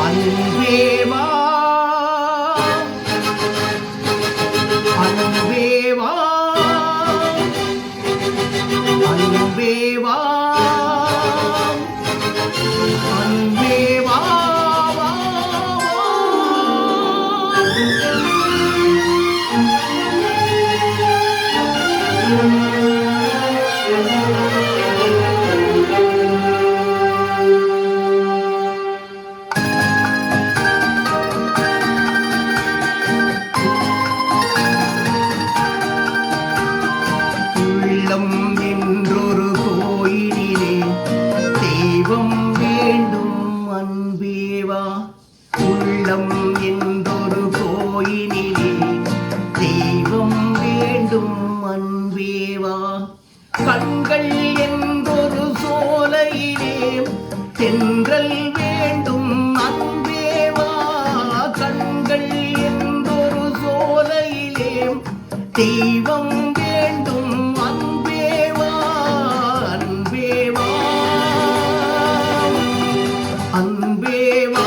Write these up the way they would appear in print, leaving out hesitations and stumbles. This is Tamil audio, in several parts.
அன்பே வா அன்பே வா அன்பே வா அன்பே வா உள்ளம் என்றொரு கோயிலிலே தெய்வம் வேண்டும் அன்பேவா. உள்ளம் என்றொரு கோயிலிலே தெய்வம் வேண்டும் அன்பேவா. கண்கள் என்றொரு சோலையிலே தென்றல் வேண்டும் அன்பேவா. கண்கள் என்றொரு சோலையிலே தெய்வம் வேண்டும் அன்பேவா. அன்பேவா அன்பேவா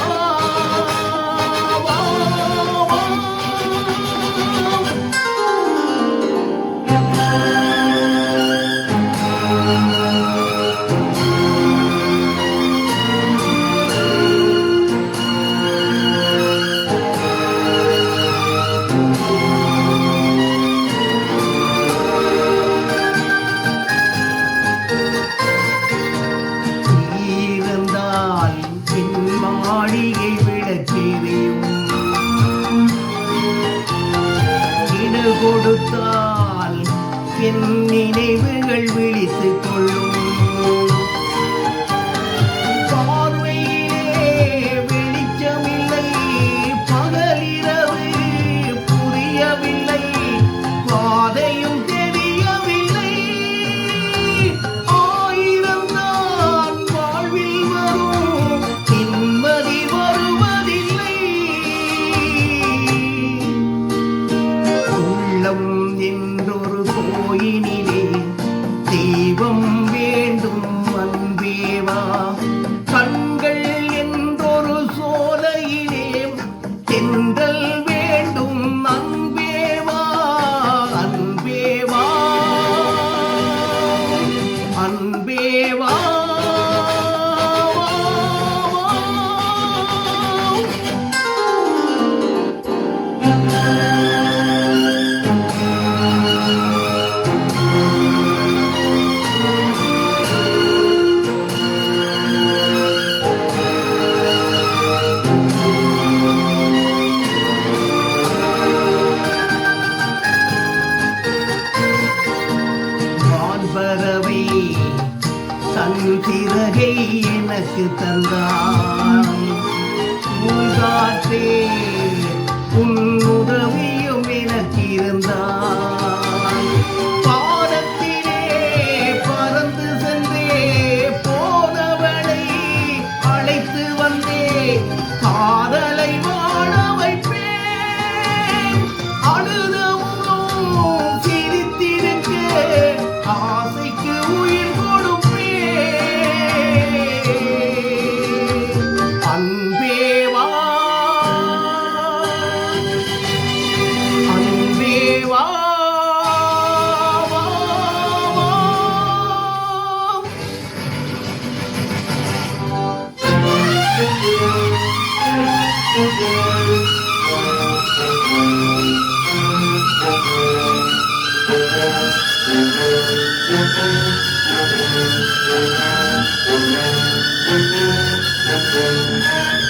மாளிகை விளக்கேறியும் இடு கொடுத்தால் என் நினைவுகள் விழித்துக் கொள்ளும். பார்வையிலே வெளிச்சமில்லை பகலிரவு புரியவில்லை பாதையும் தெரியவில்லை. ஆயிரம் தான் வாழ்வில் வரும் நிம்மதி வருவதில்லை. உள்ளம் என்றொரு கோயிலிலே தெய்வம் வேண்டும் அன்பேவா. கண்கள் என்றொரு சோலையிலே தென்றல் வேண்டும் அன்பேவா. அன்பேவா அன்பேவா பறவை தன் சிறகை எனக்கு தந்தாய். பூங்காற்றே உன் உதவியும் எனக்கு இருந்தாய். பாதத்திலே பறந்து சென்றே போனவளை அழைத்து வந்தே காதலை வாழ வைப்பேன். அழுதவும் சிரித்திருக்க ஆசைக்கு உயிர் கொடுப்பேன். அன்பேவா அன்பேவா Thank you.